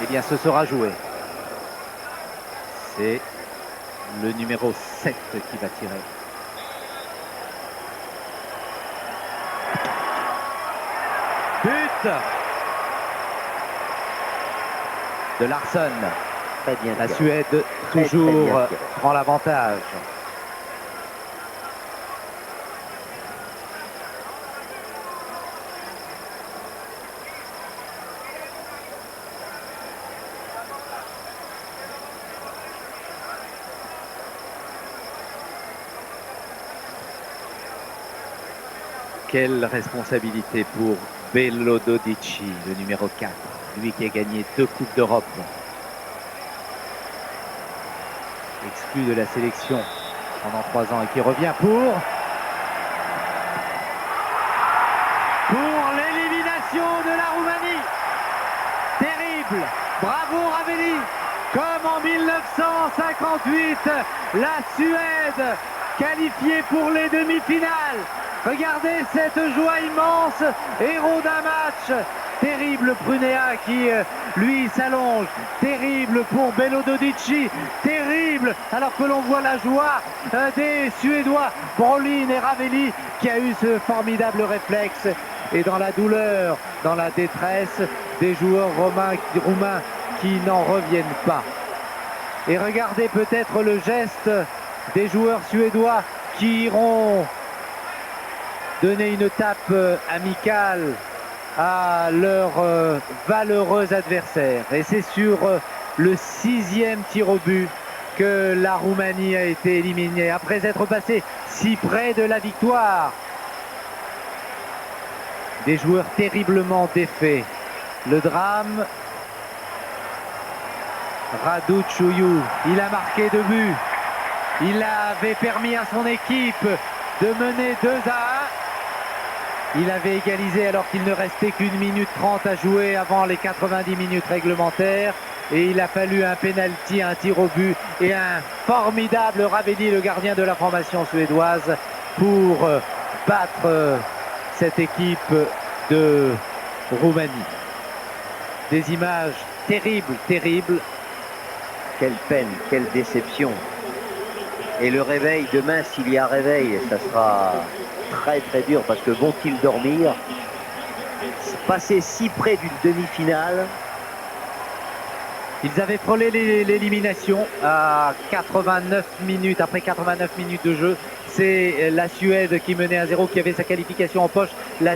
eh bien ce sera joué. C'est le numéro 7 qui va tirer. But de Larsson. Très bien. La tiré. Suède Très toujours bien tiré. prend l'avantage. Quelle responsabilité pour Bello Dodici, le numéro 4, lui qui a gagné 2 Coupes d'Europe. Exclu de la sélection pendant 3 ans et qui revient pour l'élimination de la Roumanie. Terrible, bravo Ravelli. Comme en 1958, la Suède qualifiée pour les demi-finales. Regardez cette joie immense, héros d'un match. Terrible Prunea qui, lui, s'allonge. Terrible pour Bello Dodici. Terrible, alors que l'on voit la joie des Suédois, Brolin et Ravelli, qui a eu ce formidable réflexe. Et dans la douleur, dans la détresse, des joueurs roumains qui n'en reviennent pas. Et regardez peut-être le geste des joueurs suédois qui iront donner une tape amicale à leur valeureux adversaire. Et c'est sur le 6e tir au but que la Roumanie a été éliminée après être passée si près de la victoire. Des joueurs terriblement défaits. Le drame, Radu Ciuiu, il a marqué 2 buts. Il avait permis à son équipe de mener 2-1. Il avait égalisé alors qu'il ne restait qu'1 minute 30 à jouer avant les 90 minutes réglementaires. Et il a fallu un penalty, un tir au but et un formidable Ravelli, le gardien de la formation suédoise, pour battre cette équipe de Roumanie. Des images terribles, terribles. Quelle peine, quelle déception. Et le réveil, demain, s'il y a réveil, ça sera très très dur parce que vont-ils dormir? Passer si près d'une demi-finale. Ils avaient frôlé l'élimination à 89 minutes, après 89 minutes de jeu. C'est la Suède qui menait 1-0, qui avait sa qualification en poche. La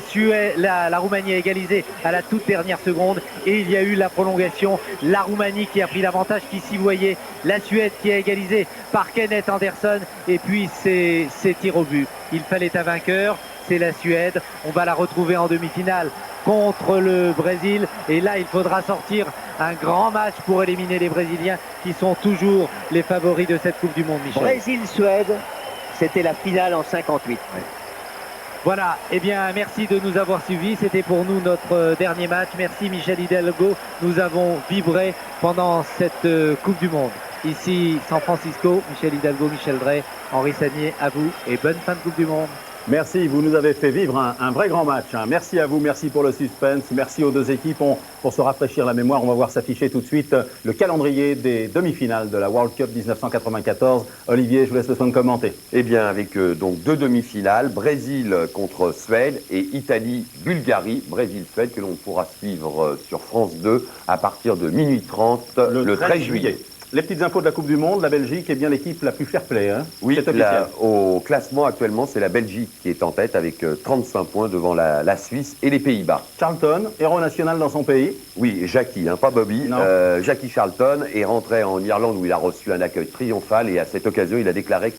Roumanie a égalisé à la toute dernière seconde et il y a eu la prolongation. La Roumanie qui a pris l'avantage, qui s'y voyait. La Suède qui a égalisé par Kenneth Anderson et puis ses tirs au but. Il fallait un vainqueur, c'est la Suède. On va la retrouver en demi-finale contre le Brésil. Et là, il faudra sortir un grand match pour éliminer les Brésiliens qui sont toujours les favoris de cette Coupe du Monde, Michel. Brésil-Suède, c'était la finale en 58. Ouais. Voilà, eh bien merci de nous avoir suivis. C'était pour nous notre dernier match. Merci Michel Hidalgo. Nous avons vibré pendant cette Coupe du Monde. Ici San Francisco, Michel Hidalgo, Michel Drey, Henri Sagnier, à vous et bonne fin de Coupe du Monde. Merci, vous nous avez fait vivre un vrai grand match. Merci à vous, merci pour le suspense, merci aux deux équipes. Pour se rafraîchir la mémoire, on va voir s'afficher tout de suite le calendrier des demi-finales de la World Cup 1994. Olivier, je vous laisse le soin de commenter. Eh bien, avec donc 2 demi-finales, Brésil contre Suède et Italie-Bulgarie, Brésil-Suède, que l'on pourra suivre sur France 2 à partir de minuit 30 le 13 juillet. Les petites infos de la Coupe du Monde, la Belgique est bien l'équipe la plus fair-play. Hein, oui, au classement actuellement, c'est la Belgique qui est en tête avec 35 points devant la Suisse et les Pays-Bas. Charlton, héros national dans son pays. Oui, Jackie, pas Bobby. Jackie Charlton est rentré en Irlande où il a reçu un accueil triomphal et à cette occasion, il a déclaré